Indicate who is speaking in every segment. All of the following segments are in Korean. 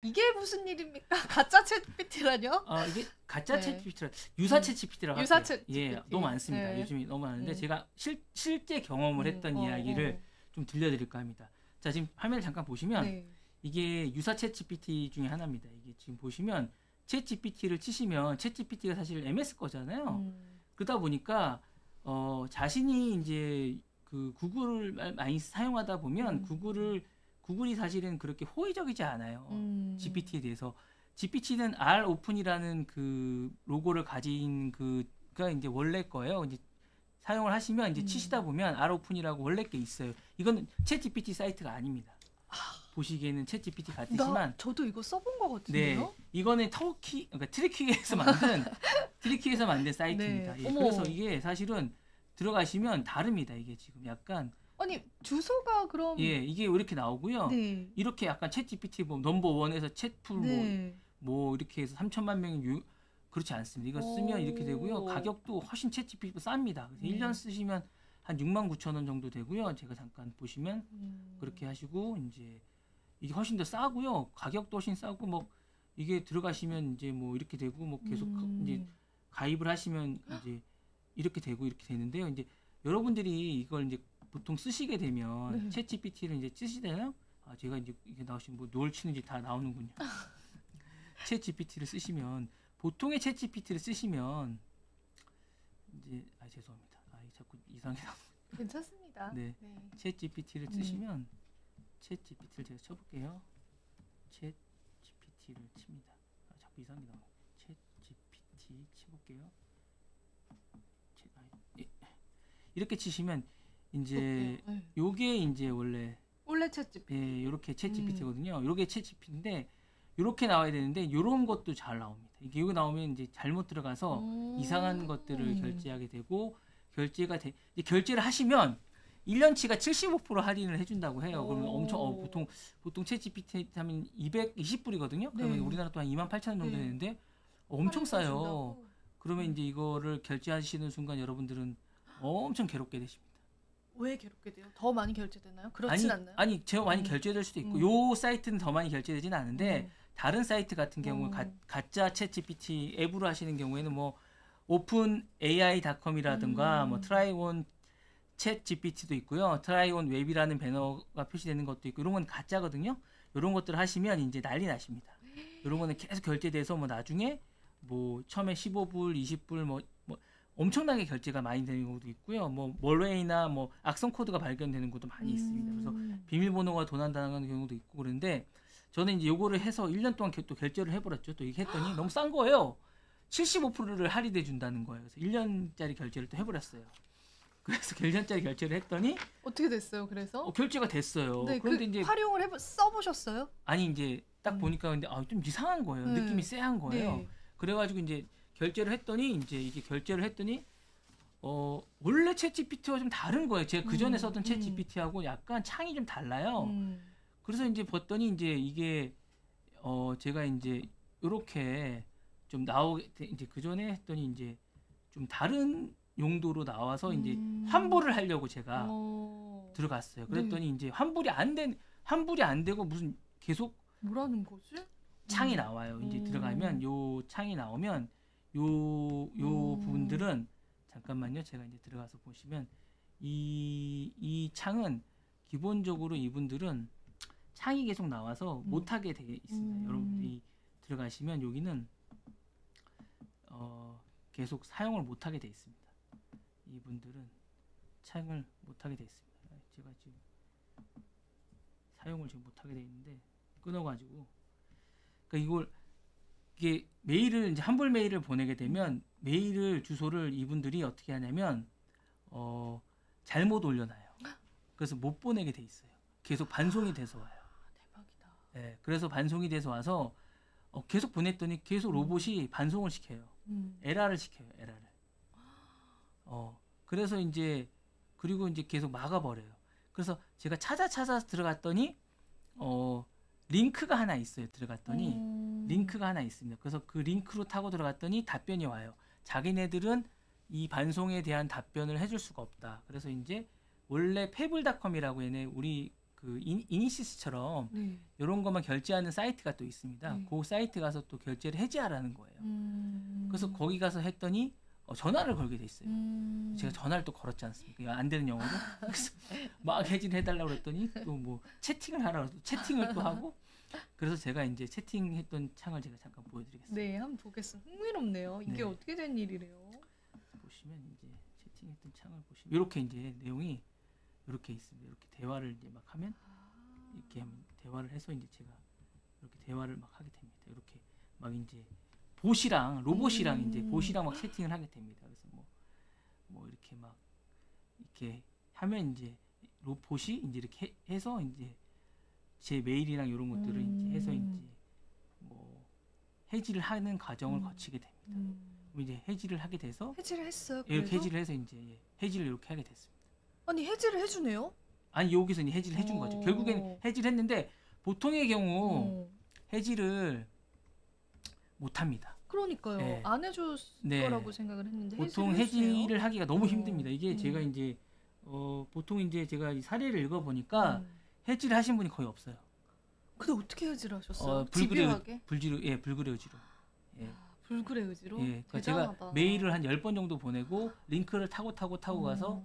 Speaker 1: 이게 무슨 일입니까? 가짜 챗GPT라뇨?
Speaker 2: 이게 가짜
Speaker 1: 네.
Speaker 2: 챗GPT라 유사 챗GPT라고
Speaker 1: 유사
Speaker 2: 할게요.
Speaker 1: 챗GPT.
Speaker 2: 예, 너무 많습니다.
Speaker 1: 네.
Speaker 2: 요즘이 너무 많은데
Speaker 1: 네.
Speaker 2: 제가 실제 경험을 했던 이야기를 좀 들려드릴까 합니다. 자, 지금 화면을 잠깐 보시면
Speaker 1: 네.
Speaker 2: 이게 유사 챗GPT 중에 하나입니다. 이게 지금 보시면 챗GPT를 치시면 챗GPT가 사실 MS 거잖아요. 그러다 보니까 자신이 이제 그 구글을 많이 사용하다 보면 구글이 사실은 그렇게 호의적이지 않아요. GPT에 대해서. GPT는 R 오픈이라는 그 로고를 가진 그가 이제 원래 거예요. 이제 사용을 하시면 이제 치시다 보면 R 오픈이라고 원래 게 있어요. 이건 챗GPT 사이트가 아닙니다. 보시기에는 챗GPT 같으시만
Speaker 1: 저도 이거 써본 거 같은데요.
Speaker 2: 네, 이거는 그러니까 트리키에서 만든 사이트입니다.
Speaker 1: 네.
Speaker 2: 예, 그래서 이게 사실은 들어가시면 다릅니다. 이게 지금 약간
Speaker 1: 아니 주소가 그럼
Speaker 2: 예, 이게 이렇게 나오고요.
Speaker 1: 네.
Speaker 2: 이렇게 약간 챗GPT 뭐 넘버 원에서 챗풀
Speaker 1: 네.
Speaker 2: 뭐 이렇게 해서 3천만 명이 그렇지 않습니다. 이거 쓰면 이렇게 되고요. 가격도 훨씬 챗GPT보다 쌉니다. 그래서 1년 쓰시면 한 69,000원 정도 되고요. 제가 잠깐 보시면 그렇게 하시고 이제 이게 훨씬 더 싸고요. 가격도 훨씬 싸고 뭐 이게 들어가시면 이제 뭐 이렇게 되고 뭐 계속 이제 가입을 하시면 이제 이렇게 되고 이렇게 되는데요. 이제 여러분들이 이걸 이제 보통 쓰시게 되면 챗GPT를 이제 쓰시잖아요. 제가 이제 이게 나오시면 뭐 뭘 치는지 다 나오는군요. 챗GPT를 쓰시면 보통의 챗GPT를 쓰시면 이제 죄송합니다. 자꾸 이상하게 나오는.
Speaker 1: 괜찮습니다.
Speaker 2: 네. 챗GPT를 쓰시면 챗GPT를 제가 쳐볼게요. 챗GPT를 칩니다. 자꾸 이상하게 나와요. 챗GPT 쳐볼게요. 이렇게 치시면 이제 요게 이제 원래
Speaker 1: 챗GPT.
Speaker 2: 예, 요렇게 챗GPT거든요. 요게 챗GPT인데 요렇게 나와야 되는데 요런 것도 잘 나옵니다. 이게 여기 나오면 이제 잘못 들어가서 이상한 것들을 결제하게 되고 이제 결제를 하시면 1년치가 75% 할인을 해준다고 해요. 그러면 엄청 보통 챗GPT 하면 220불이거든요. 그러면 우리나라 또 한 28,000원 정도 되는데 엄청 싸요. 그러면 이제 이거를 결제하시는 순간 여러분들은 엄청 괴롭게 되십니다.
Speaker 1: 왜 괴롭게 돼요? 더 많이 결제되나요? 그렇진 않나요?
Speaker 2: 아니, 제가 많이 결제될 수도 있고 요 사이트는 더 많이 결제되지는 않은데 다른 사이트 같은 경우 가짜 챗GPT 앱으로 하시는 경우에는 뭐 openai.com이라든가 뭐 트라이온 챗GPT도 있고요. 트라이온 웹이라는 배너가 표시되는 것도 있고 이런 건 가짜거든요. 이런 것들을 하시면 이제 난리 나십니다. 이런 거는 계속 결제돼서 뭐 나중에 뭐 처음에 15불, 20불 뭐 엄청나게 결제가 많이 되는 경우도 있고요. 뭐 멀웨이나 뭐 악성 코드가 발견되는 것도 많이 있습니다. 그래서 비밀번호가 도난당하는 경우도 있고 그런데 저는 이제 요거를 해서 1년 동안 또 결제를 해버렸죠. 또 이게 했더니 너무 싼 거예요. 75%를 할인해 준다는 거예요. 그래서 1년짜리 결제를 또 해버렸어요. 그래서 1년짜리 결제를 했더니
Speaker 1: 어떻게 됐어요? 그래서
Speaker 2: 결제가 됐어요.
Speaker 1: 네,
Speaker 2: 그런데 이제
Speaker 1: 활용을 써보셨어요?
Speaker 2: 아니 이제 딱 보니까 근데 좀 이상한 거예요. 느낌이 쎄한 거예요. 그래가지고 이제 결제를 했더니 원래 챗GPT와 좀 다른 거예요. 제가 그 전에 썼던 챗GPT하고 약간 창이 좀 달라요. 그래서 이제 봤더니 이제 이게 제가 이제 이렇게 좀 나오게 이제 그 전에 했더니 이제 좀 다른 용도로 나와서 이제 환불을 하려고 제가 들어갔어요. 그랬더니 이제 환불이 안 되고 무슨 계속
Speaker 1: 뭐라는 거지?
Speaker 2: 창이 나와요. 이제 들어가면 요 창이 나오면 요 부분들은 잠깐만요. 제가 이제 들어가서 보시면 이 창은 기본적으로 이분들은 창이 계속 나와서 못하게 되어 있습니다. 여러분들이 들어가시면 여기는 계속 사용을 못하게 되어 있습니다. 이분들은 창을 못하게 되어 있습니다. 제가 지금 사용을 지금 못하게 되어 있는데 끊어가지고 그러니까 이게 메일을 이제 환불 메일을 보내게 되면 메일을 주소를 이분들이 어떻게 하냐면 잘못 올려놔요. 그래서 못 보내게 돼 있어요. 계속 반송이 돼서 와요.
Speaker 1: 대박이다.
Speaker 2: 네, 그래서 반송이 돼서 와서 계속 보냈더니 계속 로봇이 반송을 시켜요. 에러를 시켜요. 에러를. 그래서 이제 그리고 이제 계속 막아버려요. 그래서 제가 찾아 들어갔더니 링크가 하나 있어요. 들어갔더니 링크가 하나 있습니다. 그래서 그 링크로 타고 들어갔더니 답변이 와요. 자기네들은 이 반송에 대한 답변을 해줄 수가 없다. 그래서 이제 원래 페블닷컴이라고 얘네 우리 그 이니시스처럼
Speaker 1: 네.
Speaker 2: 이런 것만 결제하는 사이트가 또 있습니다.
Speaker 1: 네.
Speaker 2: 그 사이트 가서 또 결제를 해지하라는 거예요. 그래서 거기 가서 했더니 전화를 걸게 돼 있어요. 제가 전화를 또 걸었지 않습니까? 안 되는 영어로. 그래서 막 해지해달라고 그랬더니 또 뭐 채팅을 하라고 채팅을 또 하고 그래서 제가 이제 채팅했던 창을 제가 잠깐 보여드리겠습니다.
Speaker 1: 네, 한번 보겠습니다. 흥미롭네요. 이게
Speaker 2: 네.
Speaker 1: 어떻게 된 일이래요?
Speaker 2: 보시면 이제 채팅했던 창을 보시면 이렇게 이제 내용이 이렇게 있습니다. 이렇게 대화를 이제 막 하면 이렇게 대화를 해서 이제 제가 이렇게 대화를 막 하게 됩니다. 이렇게 막 이제 보시랑 로봇이랑 이제 보시랑 막 채팅을 하게 됩니다. 그래서 뭐 이렇게 막 이렇게 하면 이제 로봇이 이제 이렇게 해서 이제 제 메일이랑 이런 것들을 이제 해서 이제 뭐 해지를 하는 과정을 거치게 됩니다. 이제 해지를 하게 돼서
Speaker 1: 해지를 했어요.
Speaker 2: 이렇게
Speaker 1: 그래도?
Speaker 2: 해지를 해서 이제 해지를 이렇게 하게 됐습니다.
Speaker 1: 아니 해지를 해주네요.
Speaker 2: 아니 여기서 이제 해지를 해준 거죠. 결국엔 해지를 했는데 보통의 경우 해지를 못 합니다.
Speaker 1: 그러니까요.
Speaker 2: 네.
Speaker 1: 안 해줬을
Speaker 2: 네.
Speaker 1: 거라고 생각을 했는데
Speaker 2: 보통
Speaker 1: 해지를
Speaker 2: 해지를 하기가 너무 힘듭니다. 이게 제가 이제 보통 이제 제가 이 사례를 읽어 보니까 해지를 하신 분이 거의 없어요.
Speaker 1: 근데 어떻게 해지를 하셨어요? 집요하게?
Speaker 2: 불굴의 의지로. 예.
Speaker 1: 불굴의 의지로?
Speaker 2: 예. 그러니까
Speaker 1: 대단하다.
Speaker 2: 제가 메일을 한 10번 정도 보내고 링크를 타고 가서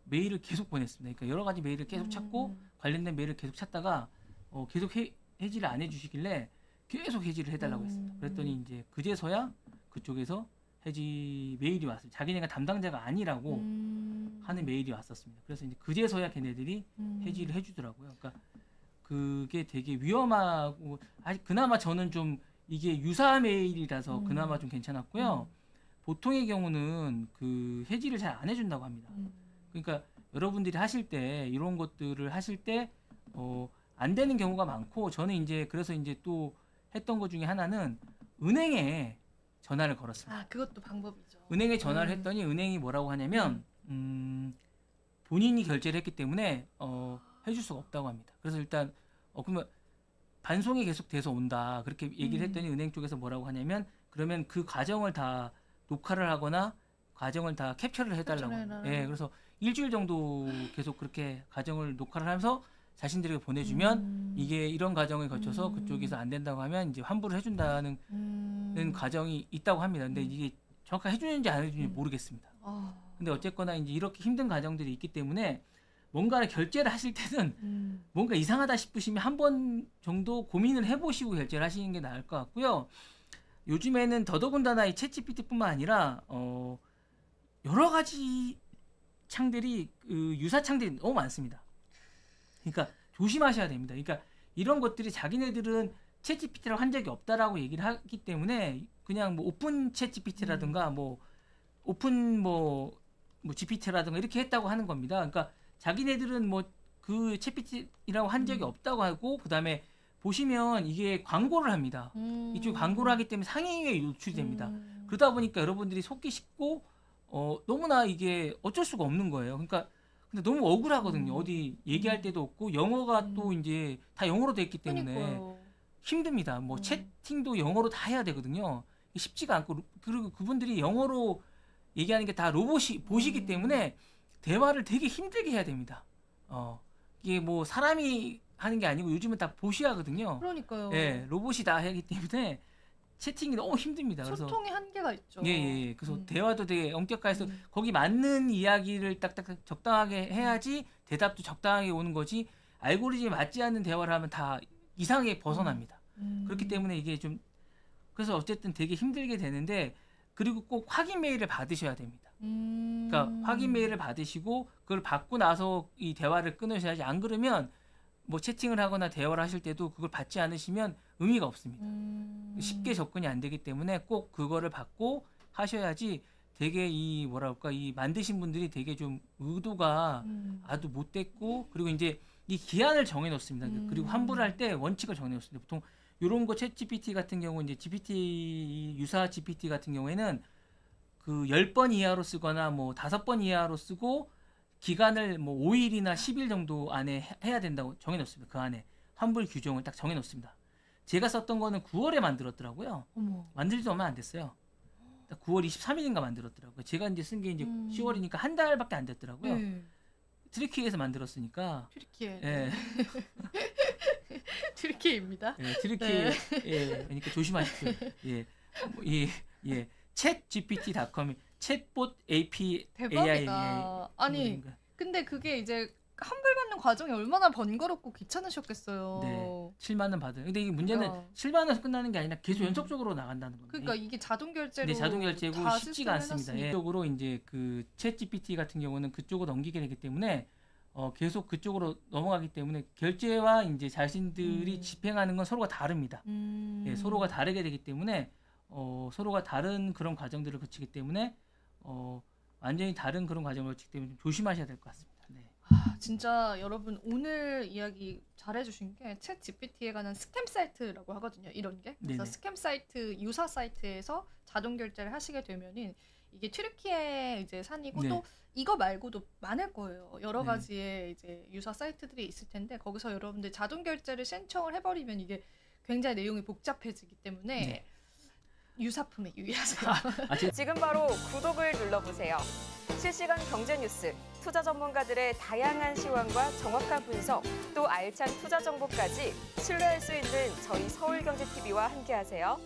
Speaker 2: 메일을 계속 보냈습니다. 그러니까 여러 가지 메일을 계속 찾고 관련된 메일을 계속 찾다가 계속 해지를 안 해주시길래 계속 해지를 해달라고 했습니다. 그랬더니 이제 그제서야 그쪽에서 해지 메일이 왔어요. 자기네가 담당자가 아니라고 하는 메일이 왔었습니다. 그래서 이제 그제서야 걔네들이 해지를 해주더라고요. 그러니까 그게 되게 위험하고 그나마 저는 좀 이게 유사 메일이라서 그나마 좀 괜찮았고요. 보통의 경우는 그 해지를 잘 안 해준다고 합니다. 그러니까 여러분들이 하실 때 이런 것들을 하실 때 안 되는 경우가 많고 저는 이제 그래서 이제 또 했던 것 중에 하나는 은행에 전화를 걸었습니다.
Speaker 1: 아 그것도 방법이죠.
Speaker 2: 은행에 전화를 했더니 은행이 뭐라고 하냐면 본인이 결제를 했기 때문에 해줄 수가 없다고 합니다. 그래서 일단 그러면 반송이 계속 돼서 온다 그렇게 얘기를 했더니 은행 쪽에서 뭐라고 하냐면 그러면 그 과정을 다 녹화를 하거나 과정을 다 캡처를 해달라고 합니다. 예, 그래서 일주일 정도 계속 그렇게 과정을 녹화를 하면서 자신들에게 보내주면 이게 이런 과정을 거쳐서 그쪽에서 안 된다고 하면 이제 환불을 해준다는 과정이 있다고 합니다. 근데 이게 정확하게 해주는지 안 해주는지 모르겠습니다. 근데 어쨌거나 이제 이렇게 힘든 과정들이 있기 때문에 뭔가를 결제를 하실 때는 뭔가 이상하다 싶으시면 한 번 정도 고민을 해보시고 결제를 하시는 게 나을 것 같고요. 요즘에는 더더군다나 이 챗GPT뿐만 아니라 여러 가지 창들이 유사 창들이 너무 많습니다. 그러니까 조심하셔야 됩니다. 그러니까 이런 것들이 자기네들은 챗GPT라고 한 적이 없다라고 얘기를 하기 때문에 그냥 뭐 오픈 챗GPT라든가 뭐 오픈 뭐 GPT라든가 이렇게 했다고 하는 겁니다. 그러니까 자기네들은 뭐 그 챗GPT라고 한 적이 없다고 하고 그다음에 보시면 이게 광고를 합니다. 이쪽에 광고를 하기 때문에 상행위에 노출이 됩니다. 그러다 보니까 여러분들이 속기 쉽고 너무나 이게 어쩔 수가 없는 거예요. 그러니까 근데 너무 억울하거든요. 어디 얘기할 데도 없고 영어가 또 이제 다 영어로 돼 있기 때문에
Speaker 1: 그러니까요.
Speaker 2: 힘듭니다. 뭐 채팅도 영어로 다 해야 되거든요. 쉽지가 않고 그리고 그분들이 영어로 얘기하는 게 다 로봇이 보시기 때문에 대화를 되게 힘들게 해야 됩니다. 이게 뭐 사람이 하는 게 아니고 요즘은 다 보시 하거든요.
Speaker 1: 그러니까요.
Speaker 2: 예, 로봇이 다 하기 때문에 채팅이 너무 힘듭니다. 그래서
Speaker 1: 소통의 한계가 있죠.
Speaker 2: 예. 그래서 대화도 되게 엄격해서 거기 맞는 이야기를 딱딱 적당하게 해야지 대답도 적당하게 오는 거지 알고리즘에 맞지 않는 대화를 하면 다 이상하게 벗어납니다. 그렇기 때문에 이게 좀 그래서 어쨌든 되게 힘들게 되는데 그리고 꼭 확인 메일을 받으셔야 됩니다. 그러니까 확인 메일을 받으시고 그걸 받고 나서 이 대화를 끊으셔야지 안 그러면 뭐 채팅을 하거나 대화를 하실 때도 그걸 받지 않으시면 의미가 없습니다. 쉽게 접근이 안 되기 때문에 꼭 그거를 받고 하셔야지 되게 이 뭐랄까 이 만드신 분들이 되게 좀 의도가 아주 못됐고 그리고 이제 이 기한을 정해 놓습니다. 그리고 환불할 때 원칙을 정해 놓습니다. 보통 이런 거 챗GPT 같은 경우 이제 GPT 유사 GPT 같은 경우에는 그 10번 이하로 쓰거나 뭐 5번 이하로 쓰고 기간을 뭐 5일이나 10일 정도 안에 해야 된다고 정해 놓습니다. 그 안에 환불 규정을 딱 정해 놓습니다. 제가 썼던 거는 9월에 만들었더라고요. 만들지도 얼마 안 됐어요. 9월 23일인가 만들었더라고요. 제가 이제 쓴 게 이제 10월이니까 한 달밖에 안 됐더라고요. 트리키에서 만들었으니까.
Speaker 1: 튀르키예.
Speaker 2: 예.
Speaker 1: 튀르키예입니다.
Speaker 2: 예, 트리키에 예, 그러니까 조심하십시오. 예. 예. chatgpt.com이 챗봇 API
Speaker 1: 대박이다. 아니 근데 그게 이제 환불받는 과정이 얼마나 번거롭고 귀찮으셨겠어요.
Speaker 2: 네, 7만 원 받은. 근데 이게 문제는
Speaker 1: 그러니까.
Speaker 2: 7만 원에서 끝나는 게 아니라 계속 연속적으로 나간다는 겁니다.
Speaker 1: 그러니까 이게 자동 결제로
Speaker 2: 네, 자동 결제고
Speaker 1: 다
Speaker 2: 쉽지가 않습니다.
Speaker 1: 시스템을
Speaker 2: 예. 쪽으로 이제 그 챗GPT 같은 경우는 그쪽으로 넘기게 되기 때문에 계속 그쪽으로 넘어가기 때문에 결제와 이제 자신들이 집행하는 건 서로가 다릅니다. 예, 서로가 다르게 되기 때문에 서로가 다른 그런 과정들을 거치기 때문에 완전히 다른 그런 과정을 거치기 때문에 좀 조심하셔야 될 것 같습니다. 네.
Speaker 1: 진짜 여러분 오늘 이야기 잘해주신 게 챗 GPT에 관한 스캠 사이트라고 하거든요. 이런 게. 그래서
Speaker 2: 네네.
Speaker 1: 스캠 사이트 유사 사이트에서 자동 결제를 하시게 되면은 이게 튀르키예 이제 산이고
Speaker 2: 네.
Speaker 1: 또 이거 말고도 많을 거예요. 여러
Speaker 2: 네.
Speaker 1: 가지의 이제 유사 사이트들이 있을 텐데 거기서 여러분들 자동 결제를 신청을 해버리면 이게 굉장히 내용이 복잡해지기 때문에
Speaker 2: 네.
Speaker 1: 유사품에 유의하세요.
Speaker 3: 지금 바로 구독을 눌러보세요. 실시간 경제 뉴스, 투자 전문가들의 다양한 시황과 정확한 분석, 또 알찬 투자 정보까지 신뢰할 수 있는 저희 서울경제TV와 함께하세요.